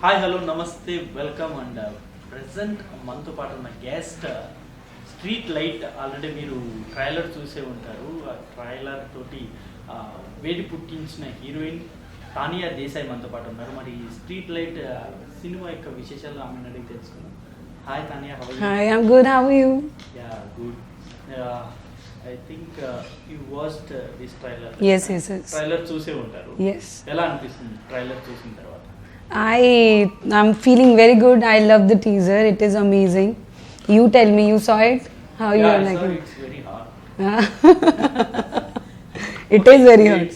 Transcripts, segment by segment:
Hi hello నమస్తే welcome and present మనతో పాటు ఉన్న గెస్ట్ స్ట్రీట్ లైట్ ఆల్రెడీ మీరు ట్రైలర్ చూసే ఉంటారు. ఆ ట్రైలర్ తోటి వేడి పుట్టించిన హీరోయిన్ తానియా దేశాయ్ మనతో పాటు ఉన్నారు. మరి స్ట్రీట్ లైట్ సినిమా యొక్క విశేషాలు ఆమెను అడిగి తెలుసుకున్నాం. Hi Tania, hi, I'm good. How are you? Yeah good. I think you watched this trailer. Yes. Trailer చూసే ఉంటారు. Yes. ఎలా అనిపిస్తుంది ట్రైలర్ చూసిన తర్వాత? I'm feeling very good. I love the teaser. It is amazing. You tell me, you saw it? How you are liking it? It's very hard. It is very hard.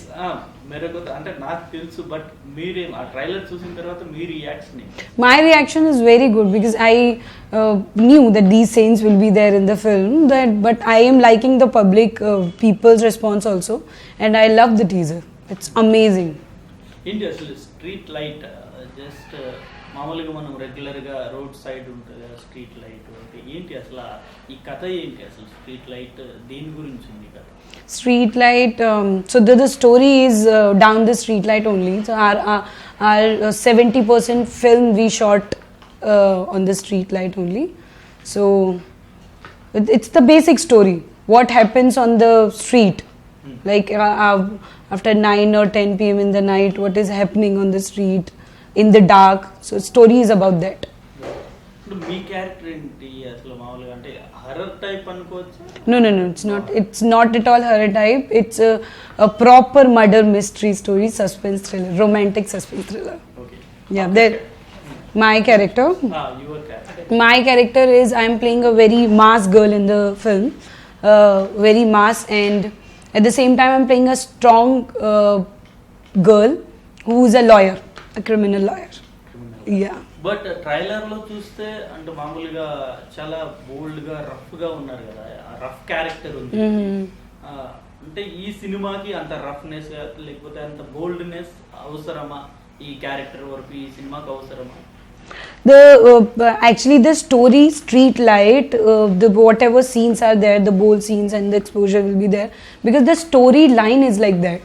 మెరగొద్ద అంటే నాకు తెలుసు, but మీరేం ఆ trailer చూసిన తర్వాత మీ reaction? My reaction is very good because I knew that these scenes will be there in the film. But I am liking the public people's response also, and I love the teaser. It's amazing. ఏంటి అసలు street light? Just మామూలుగా మనం రెగ్యులర్గా road side ఉంటుంది కదా street light అంటే ఏంటి అసలు ఈ కథ ఏంటి? అసలు స్ట్రీట్ లైట్ దేని గురించి ఉంది కథ? Street light. So the story is down the street light only. So our 70% film we shot on the street light only. So it's the basic story. What happens on the street, like after 9 or 10 p.m. in the night, what is happening on the street in the dark. So story is about that. ఇప్పుడు మీ character ఏంటి అసలు? మామూలుగా అంటే horror type అనుకోవచ్చు? No, it's not at all horror type. It's a proper murder mystery story, suspense thriller, romantic suspense thriller. Okay. Yeah, there. My character. Your character. My character is I'm playing a very mass girl in the film, very mass, and at the same time I'm playing a strong girl who's a lawyer, a criminal lawyer. Yeah. But trailer లో చూస్తే అంటే మామూలుగా చాలా బోల్డ్ గా rough గా ఉన్నారు కదా, rough character ఉంది. అంటే ఈ సినిమాకి అంత రఫ్నెస్ లేకపోతే అంత బోల్డ్నెస్ అవసరమా? ఈ క్యారెక్టర్ వరకు ఈ సినిమాకి అవసరమా? Actually the story Street Light, the whatever scenes are there, the bold scenes and the exposure will be there because the storyline is like that.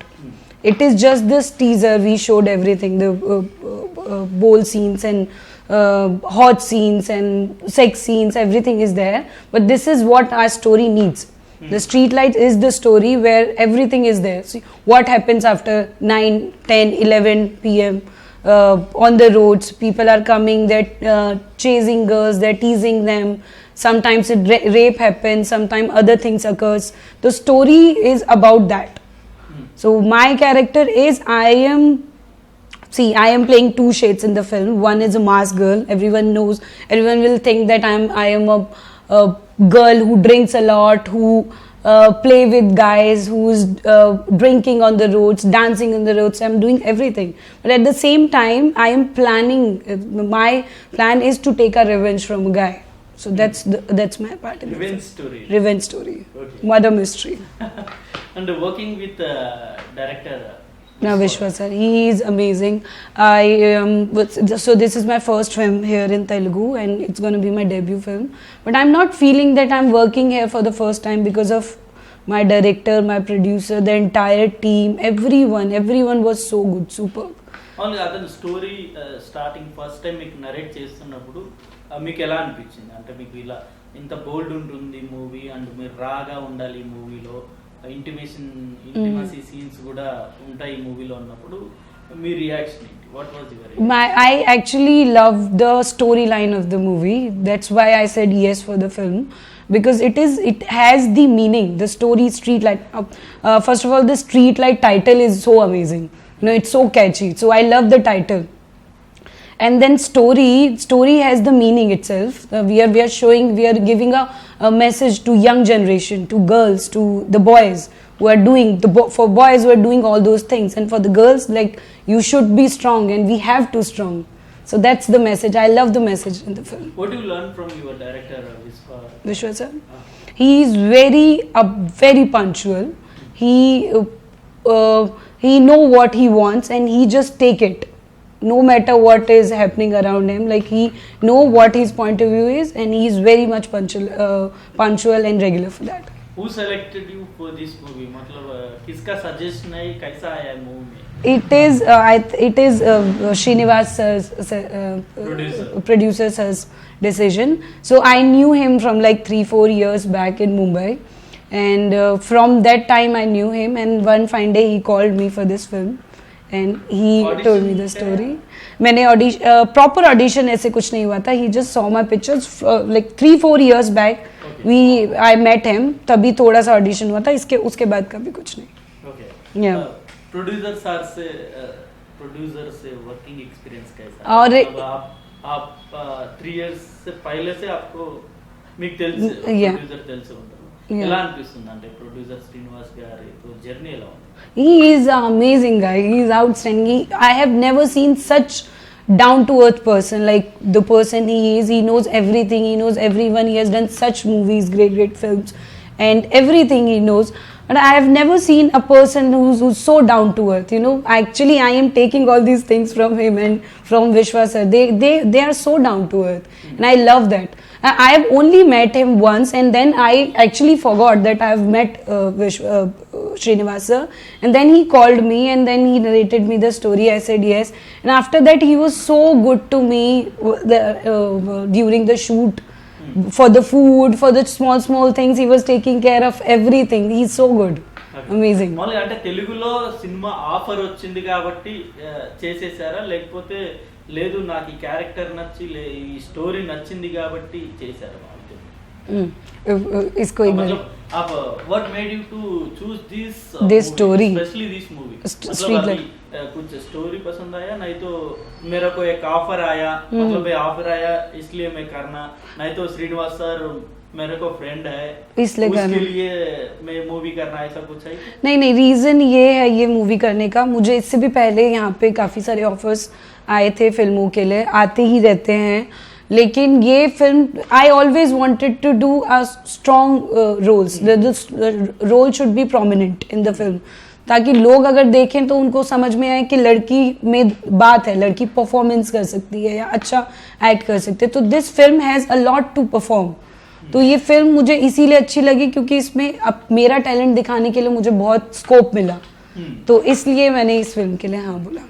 It is just this teaser we showed everything, the bold scenes and hot scenes and sex scenes, everything is there, but this is what our story needs. The Street Light is the story where everything is there. See what happens after 9, 10, 11 p.m. On the roads, people are coming, they're chasing girls, they're teasing them. Sometimes rape happens, sometimes other things occurs. The story is about that. So my character is I am playing two shades in the film. One is a mass girl. Everyone knows. Everyone will think that I am a girl who drinks a lot, who play with guys, who's drinking on the roads, dancing on the roads. I'm doing everything. But at the same time, I am planning. My plan is to take a revenge from a guy. So that's my part in Revenge story. Revenge story. Okay. Murder mystery. And working with director Vishwa sir, he is amazing. So this is my first film here in Telugu and it's going to be my debut film. But I'm not feeling that I'm working here for the first time because of my director, my producer, the entire team, everyone was so good, superb. Only అతను story starting first time మీకు narrate చేస్తున్నప్పుడు మీకు ఎలా అనిపించింది? అంటే మీకు ఇలా ఇంత బోల్డ్ ఉంటుంది మూవీ అండ్ మీరు రాగా ఉండాలి ఈ మూవీలో, ఇంటిమసీ సీన్స్ కూడా ఉంటాయి ఈ మూవీలో ఉన్నప్పుడు మీ రియాక్షన్ ఏంటి? What was your? I actually love the storyline of the movie. That's why I said yes for the film because it has the meaning. The story Street Light. First of all, the Street Light title is so amazing. You know, it's so catchy. So I love the title. And then story has the meaning itself. We are giving a message to young generation, to girls, to the boys who are doing for boys who are doing all those things, and for the girls, like, you should be strong and we have to strong. So that's the message. I love the message in the film. What do you learn from your director Vishwa sir? He is very punctual. He know what he wants and he just take it. No matter what is happening around him, like he know what his point of view is and he is very much punctual and regular for that. Who selected you for this movie? मतलब किसका suggestion है, कैसा आया movie में? it is Srinivas producer sir's decision. So I knew him from like 3-4 years back in Mumbai, and from that time I knew him. And one fine day he called me for this film, and he told me the story. मैंने proper audition ऐसे कुछ नहीं हुआ था. He just saw my pictures like 3-4 years back. I met him. तभी थोड़ा सा audition हुआ था. उसके बाद कभी कुछ नहीं. Okay. Yeah. प्रोड्यूसर से वर्किंग एक्सपीरियंस कैसा? और आप 3 years से पहले से आपको మీకు తెలుసు ప్రొడ్యూసర్ తెలిసి ఉంటారు. ఎలా అనిపిస్తుంది అంటే ప్రొడ్యూసర్ శ్రీనివాస్ గారి జర్నీ ఎలా ఉంది? He is an amazing guy. He is outstanding. I have never seen such down to earth person, like the person he is. He knows everything. He knows everyone. He has done such movies, great films, and everything he knows. And I have never seen a person who's so down to earth. You know, actually, I am taking all these things from him and from Vishwa sir. They are so down to earth, and I love that. I have only met him once, and then I actually forgot that I have met Srinivas sir. And then he called me, and then he narrated me the story. I said yes, and after that he was so good to me during the shoot. For the food, for the small things, he was taking care of everything. He's so good. Amazing. మామూలుగా అంటే తెలుగులో cinema offer వచ్చింది కాబట్టి చేసేసారా, లేకపోతే లేదు నాకు ఈ character నచ్చి ఈ స్టోరీ నచ్చింది కాబట్టి చేశారా? इसको एक बार आप what made you to choose this story, especially this movie? Street Light. कुछ स्टोरी पसंद आया, नहीं तो मेरे को एक ऑफर आया, मतलब ये ऑफर आया इसलिए मैं करना, नहीं तो श्रीनिवास सर मेरे को फ्रेंड है इसलिए उसके लिए मैं मूवी करना, ऐसा कुछ है? नहीं, रीजन ये है ये मूवी करने का. मुझे इससे भी पहले यहाँ पे काफ़ी सारे ऑफर्स आए थे फिल्मों के लिए, आते ही रहते हैं. लेकिन ये film I always wanted to do a strong roles. The role should be prominent in the film, ताकि लोग अगर देखें तो उनको समझ में आए कि लड़की में बात है, लड़की परफॉर्मेंस कर सकती है या अच्छा एक्ट कर सकती है. तो this film has a lot to perform. तो ये फिल्म मुझे इसीलिए अच्छी लगी क्योंकि इसमें अब मेरा टैलेंट दिखाने के लिए मुझे बहुत स्कोप मिला. तो इसलिए मैंने इस फिल्म के लिए हाँ बोला.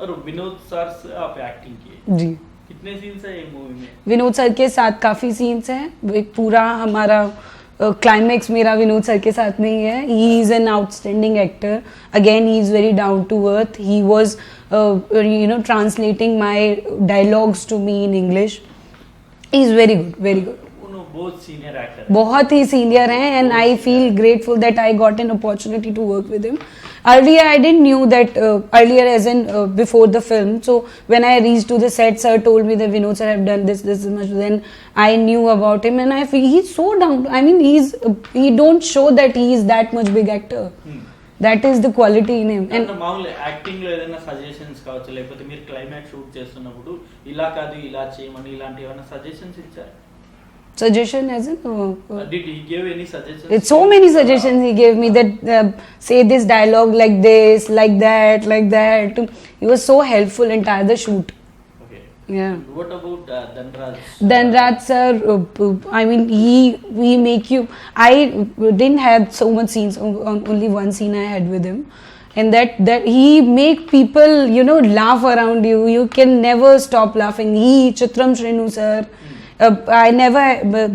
और विनोद सर से आप एक्टिंग किए जी. कितने सीन्स है ये मूवी में? विनोद सर के साथ काफ़ी सीन्स हैं. एक पूरा हमारा क्लाइमैक्स मेरा विनोद सर के साथ में ही है. He is an outstanding actor. Again he is very down to earth. He was translating my dialogues to me in English. He is very good, very good. बहुत सीनियर एक्टर, बहुत ही senior हैं, and I feel grateful that I got an opportunity to work with him. Earlier I didn't knew that earlier as in before the film. So when I reached to the set, sir told me that Vinod sir have done this much. Then I knew about him, and I feel he's so down. I mean he don't show that he is that much big actor. That is the quality in him. And మామూలు acting లో ఏదైనా suggestions కావచ్చు, లేకపోతే మీరు climax shoot చేస్తున్నప్పుడు ఇలా కాదు ఇలా చేయమని ఇలాంటి ఏమైనా సజెషన్స్ ఇచ్చారు? Suggestion as in did he give any suggestions? It's so many suggestions he gave me that say this dialogue like this, like that. He was so helpful entire the shoot. Okay. Yeah. What about Dhanraj? Dhanraj sir, I mean he make you. I didn't have so much scenes. Only one scene I had with him, and that he make people laugh around you. You can never stop laughing. Chitram Shrinu sir. I never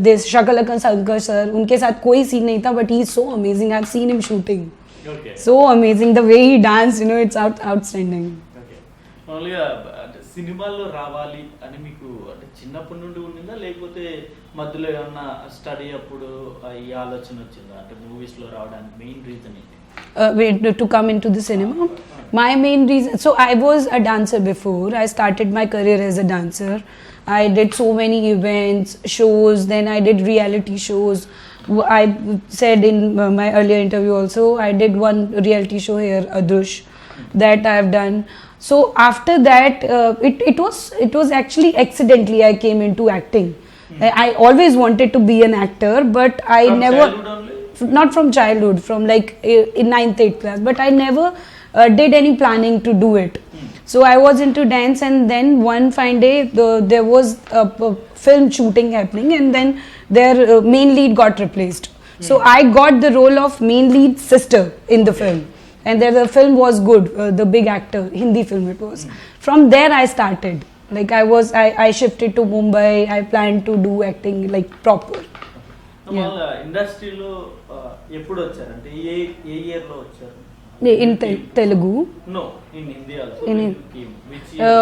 this Shakalaka Shankar sir, उनके साथ कोई scene नहीं था, but he is so amazing. I've seen him shooting. Okay. So amazing the way he danced, it's outstanding. Okay. Only సినిమాల్లో రావాలి అని మీకు అంటే చిన్నప్పటి నుండి ఉండిందా, లేకపోతే మధ్యలో ఏమన్నా స్టడీ అప్పుడు ఈ ఆలోచన వచ్చిందా? అంటే మూవీస్ లో రావడానికి మెయిన్ రీజన్ ఏంటి? To come into the cinema, my main reason. So I was a dancer before. I started my career as a dancer. I did so many events, shows, then I did reality shows. I said in my earlier interview also, I did one reality show here, Adrush, that I have done. So after that, it was actually accidentally I came into acting. I always wanted to be an actor, but I from never. Not from childhood, from like in 9th, 8th class, but I never did any planning to do it. So I was into dance, and then one fine day there was a film shooting happening, and then their main lead got replaced. So I got the role of main lead sister in the film, and there the film was good. The big actor, Hindi film it was. From there I started. Like I shifted to Mumbai. I planned to do acting like proper. వాళ్ళ ఇండస్ట్రీలో ఎప్పుడు వచ్చారంటే ఏ ఏ year లో వచ్చారు? In Telugu. No, in Hindi also. In Which year?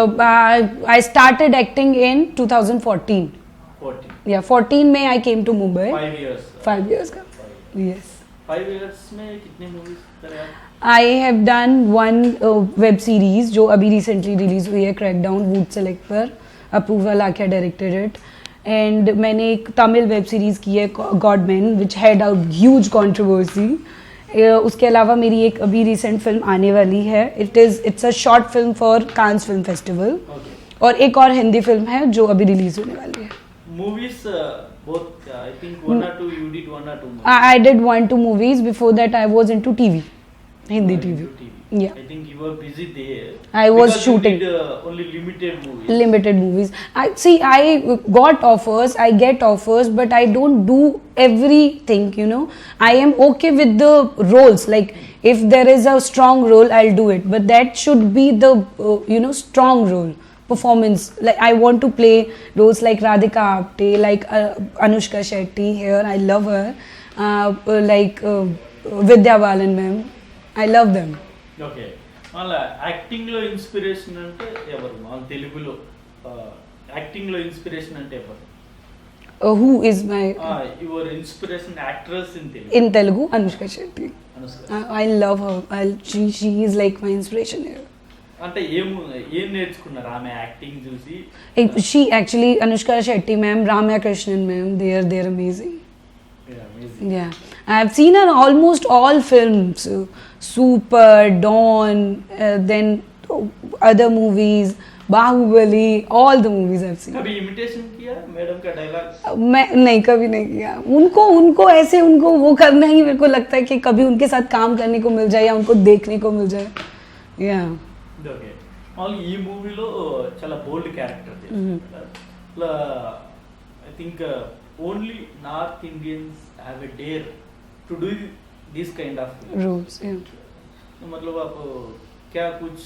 I started acting in 2014. 14. Yeah, 14 May I came to Mumbai. 5 years. 5 years का. Yes. 5 years में कितने movies करे आप? I have done one web series जो अभी recently release हुई है, Crackdown, Wood Select पर. Apurva Lakhia directed it. And मैंने एक तमिल वेब सीरीज की है Godman, which had a huge controversy. उसके अलावा मेरी एक अभी रिसेंट फिल्म आने वाली है. It's a short film for Cannes film festival. Okay. और एक और हिंदी फिल्म है जो अभी रिलीज होने वाली है. Movies, both, I think 1 or 2, you did 1 or 2 movies. I did 1-2 movies. Before that I was into TV, Hindi TV. Into TV. Yeah. I think you were busy there. I was Because shooting. You did only limited movies. Limited movies. I got offers, I get offers, but I don't do everything, you know. I am okay with the roles. Like if there is a strong role, I'll do it. But that should be the strong role. Performance. Like I want to play roles like Radhika Apte, like Anushka Shetty here. I love her. Like Vidya Balan ma'am. I love them. Okay, మళ్ళీ యాక్టింగ్లో inspiration అంటే ఎవరు? మన తెలుగులో యాక్టింగ్లో inspiration అంటే ఎవరు? Who is my your inspiration actress in Telugu? in Telugu? Anushka Shetty. Anushka. I love her. She is like my inspiration here. అంటే ఏం నేర్చుకున్నారు ఆమె యాక్టింగ్ చూసి? She actually, Anushka Shetty ma'am, Ramya Krishnan ma'am, they're amazing. Yeah, amazing. Yeah, I've seen her almost all films, Super, Dawn, then other movies, Bahubali, all the movies I've seen. कभी imitation किया madam का dialogue? मैं नहीं, कभी नहीं किया. उनको ऐसे उनको वो करना ही मेरे को लगता है कि कभी उनके साथ काम करने को मिल जाए या उनको देखने को मिल जाए. Yeah. ఓకే, మామూలుగా ఈ మూవీలో చాలా బోల్డ్ character I think only north Indians have a dare to do this kind of Roles, yeah. मतलब आप क्या कुछ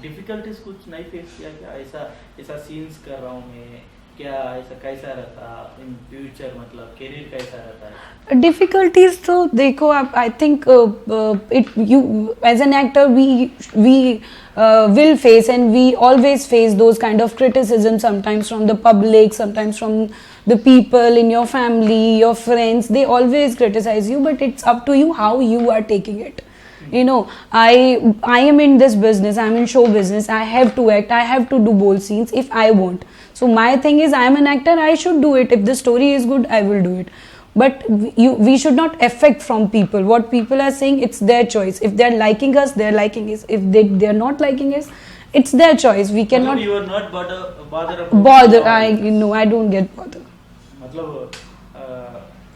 डिफिकल्टीज कुछ नहीं फेस किया क्या? ऐसा सीन्स कर रहा हूँ मैं, क्या ऐसा कैसा रहता इन फ्यूचर, मतलब करियर कैसा रहता है? Difficulties तो देखो आप, I think you as an actor we will face, and we always face those kind of criticism, sometimes from the public, sometimes from the people in your family, your friends. They always criticize you, but it's up to you how you are taking it. You know, I am in this business, I'm in show business. I have to act, I have to do bold scenes if I want. So my thing is, I am an actor, I should do it. If the story is good, I will do it. But we should not affect from people. What people are saying, it's their choice. If they're liking us, they're liking us. If they're not liking us, it's their choice. We cannot You are not bother bother. I don't get bothered. मतलब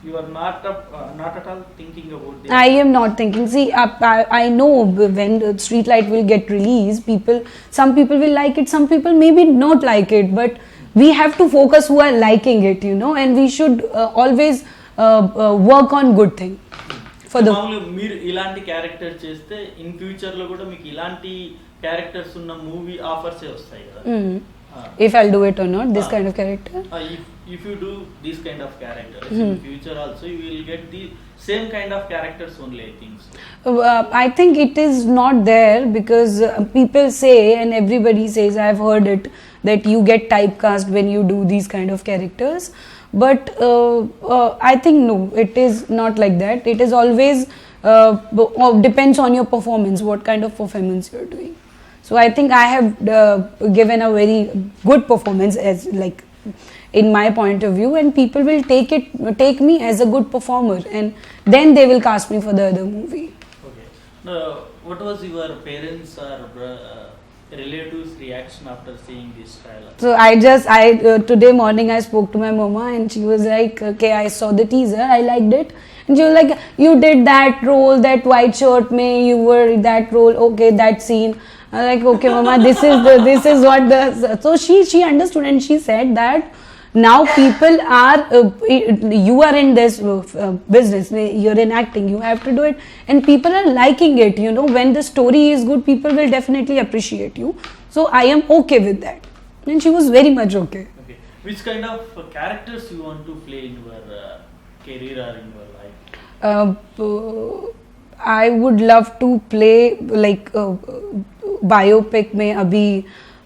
you are not at all thinking about this. I am not thinking. See, I know when Streetlight will get released, some people will like it, some people maybe not like it, but we have to focus who are liking it, you know, and we should always work on good thing for the. మామూలుగా మీరు ఇలాంటి character చేస్తే in future లో కూడా మీకు ఇలాంటి characters ఉన్న movie offers వస్తాయి కదా? If I'll do it or not, this kind of character. If you do this kind of characters in future also, you will get the same kind of characters only, I think so. I think it is not there because people say, and everybody says, I've heard it, that you get typecast when you do these kind of characters. But I think no, it is not like that. It is always depends on your performance, what kind of performance you are doing. So I think I have given a very good performance, as like in my point of view, and people will take me as a good performer, and then they will cast me for the other movie. Okay. Now, what was your parents or relatives' reaction after seeing this trailer? So today morning I spoke to my mama, and she was like, okay, I saw the teaser, I liked it. And she was like, you did that role, that white shirt mein, you were that role, okay, that scene. I was like, okay mama, this is what the. So she understood, and she said that Now people are you are in this business, you're in acting, you have to do it, and people are liking it. You know, when the story is good, people will definitely appreciate you. So I am okay with that, and she was very much okay. Okay. Which kind of characters you want to play in your career or in your life? I would love to play like biopic में अभी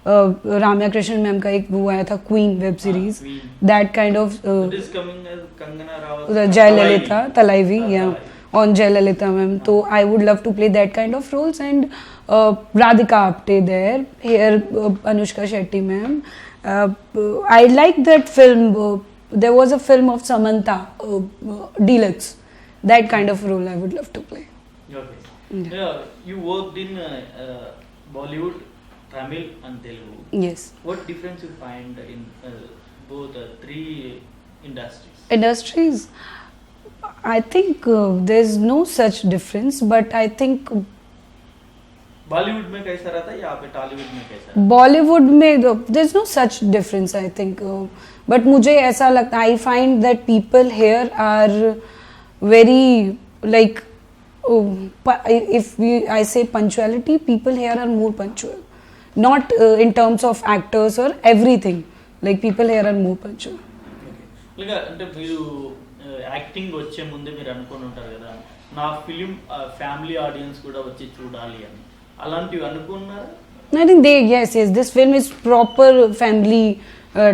Ramya Krishnan ma'am का एक वो आया था queen web series, Queen. that kind of It is coming as Kangana Ranaut. Jayalalitha Talaivi, yeah, Talaivi. on Jayalalitha ma'am. So I would love to play that kind of roles, and Radhika Apte there, here Anushka Shetty ma'am. I like that film. There was a film of Samantha, Deluxe. That kind of role I would love to play. Okay. Yeah, you worked in Bollywood, Tamil and Telugu. Yes. What difference you find in both three industries? Industries, I think there's no such difference, but I think Bollywood में कैसा रहता है, यहाँ पे टॉलीवुड में कैसा रहता Bollywood में there's no such difference, I think. But मुझे ऐसा लगता, I find that people here are very like, if I say punctuality, people here are more punctual. Not in terms of actors or everything. Like people here are more punctual. है? అంటే మీరు acting వచ్చే ముందే మీరు అనుకొని ఉంటారు కదా, నా ఫిలిం ఫ్యామిలీ ఆడియన్స్ కూడా వచ్చి చూడాలి అని, అలాంటివి అనుకున్నారా? I think yes, this film is proper family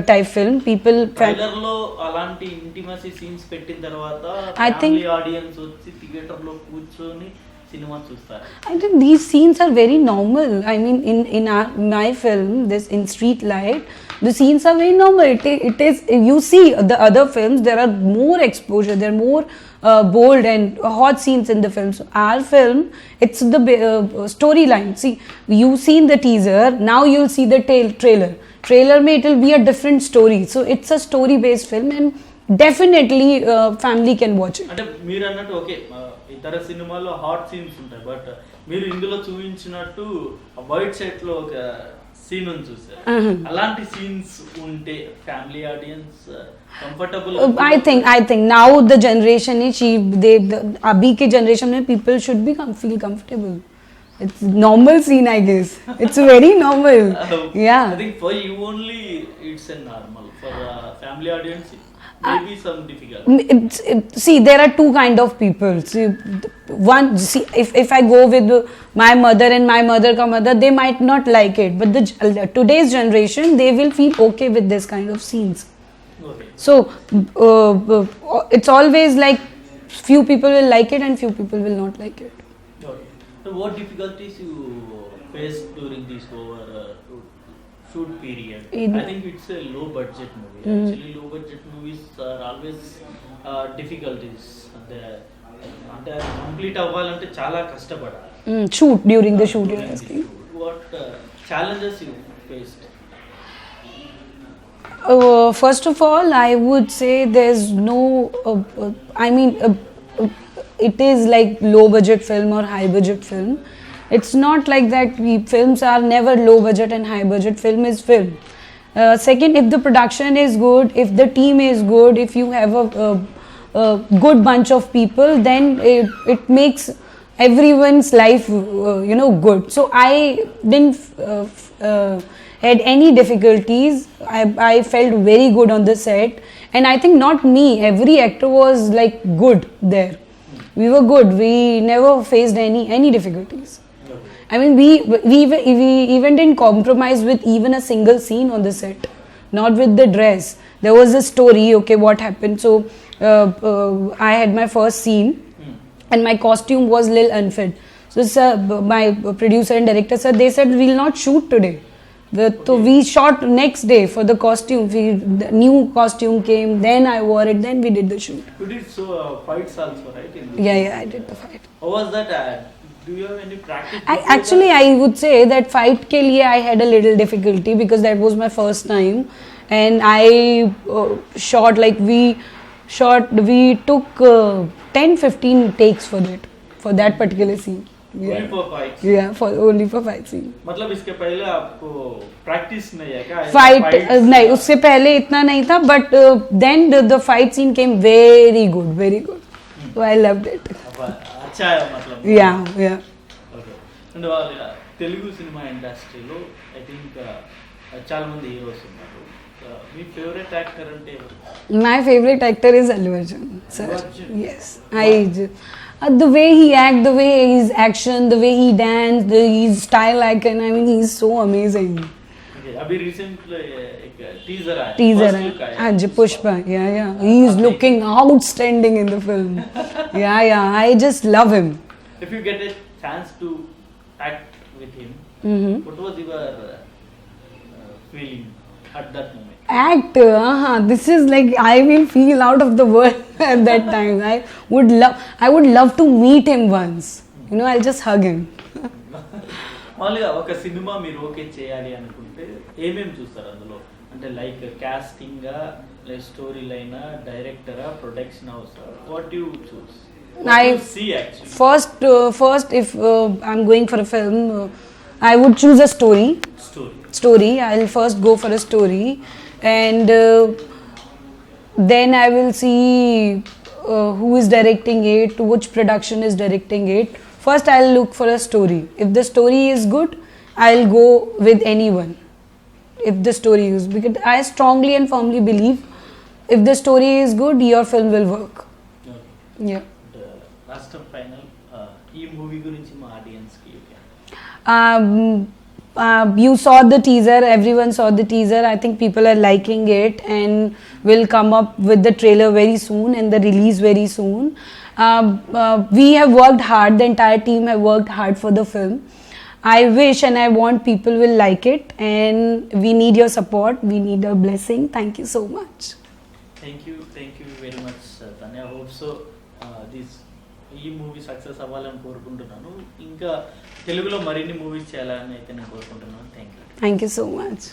type film. People trailer లో అలాంటి ఇంటిమసీ సీన్స్ పెట్టిన తర్వాత I think- ఫ్యామిలీ ఆడియన్స్ వచ్చి థియేటర్ లో కూర్చొని సినిమా చూస్తారు. I think these scenes are very normal. I mean, in my film, this in Street Light, the scenes are very normal. It is, you see the other films, there are more exposure, there are more bold and hot scenes in the film. So our film, it's the storyline. See, you've seen the teaser, now you'll see the trailer. Trailer mein it will be a different story. So it's a story based film, and definitely family can watch it. అంటే మీరు అన్నట్టు okay, ఇతర సినిమాల్లో hot scenes ఉంటాయి, but మీరు ఇందులో చూపించినట్టు white set లో ఒక సీన్ ఉంది చూసారు, అలాంటి సీన్స్ ఉంటే family audience comfortable. I think now the generation is abhi ke generation mein people should be feel comfortable. It's normal scene, I guess. It's very normal. Yeah. I think for you only it's a normal, for family audience maybe some difficult. See, there are two kind of people. See, one, see, if I go with my mother and my mother ka mother, they might not like it, but today's generation, they will feel okay with this kind of scenes. Okay. So it's always like few people will like it and few people will not like it. Okay. So what difficulties you faced during this shoot period? I think it's a low budget movie. Actually, low budget movies are always difficulties. అంటే complete అవ్వాలంటే చాలా కష్టపడాలి. Shoot, during the shoot, you're asking. What challenges you faced? First of all, I would say there's no, it is like low budget film or high budget film. It's not like that. Films are never low budget and high budget. Film is film. Second, if the production is good, if the team is good, if you have a good bunch of people, then it makes everyone's life good. So I didn't had any difficulties. I felt very good on the set, and I think not me, every actor was like good there. We were good. We never faced any difficulties. I mean, we even didn't compromise with even a single scene on the set. Not with the dress. There was a story. Okay, what happened? So I had my first scene, and my costume was little unfit. So my producer and director said, they said we'll not shoot today. So we shot next day for the costume. The new costume came, then I wore it, then we did the shoot. You did fights also, right? Yeah, I did the fight. How was that? Do you have any practice? Actually, I would say that fight ke liye I had a little difficulty because that was my first time, and I shot like we took 10-15 takes for that particular scene. Only for fights. Yeah, for only for fight scene. मतलब इसके पहले आपको practice नहीं है क्या? Fight Fights, नहीं, उससे पहले इतना नहीं था, but then the fight scene came very good, so I loved it. अच्छा है मतलब. Yeah. ఓకే. అండ్ వాళ్ళ తెలుగు సినిమా ఇండస్ట్రీలో ఐ థింక్ చాలా మంది హీరోస్ ఉన్నారు. మీ ఫేవరెట్ యాక్టర్ అంటే ఎవరు? My favorite actor is Allu Arjun, sir. Allu Arjun? Yes, the way he act, the way his action, the way he dance, his style icon. I mean, he's so amazing. Okay, अभी recently एक teaser आया. Teaser, First look आया. हाँ जी, Pushpa. Yeah. He is looking outstanding in the film. Yeah. I just love him. If you get a chance to act with him, what was your feeling at that moment? Act, this is like I will feel out of the world at that time. I would love to meet him once. I'll just hug him. మామూలుగా ఒక cinema మీరు okay చేయాలి అనుకుంటే ఏమేమి చూస్తారు అందులో? అంటే like casting, like story line, డైరెక్టరా, production house, what you choose? I see actually. First, if I'm going for a film, I would choose a story. I'll first go for a story, and then I will see who is directing it, which production is directing it. First, I'll look for a story. If the story is good, I'll go with anyone. If the story is, because I strongly and firmly believe, if the story is good, your film will work. Okay. Yeah. Last final ఈ movie గురించి మా audience కి You saw the teaser, everyone saw the teaser. I think people are liking it, and will come up with the trailer very soon and the release very soon. We have worked hard, the entire team have worked hard for the film. I wish and I want people will like it, and we need your support, we need a blessing. Thank you so much. Thank you very much Tanya. Hope so ఈ movie success అవ్వాలని కోరుకుంటున్నాను. ఇంకా తెలుగులో మరిన్ని movies చేయాలని అయితే నేను కోరుకుంటున్నాను. Thank you Thank you so much.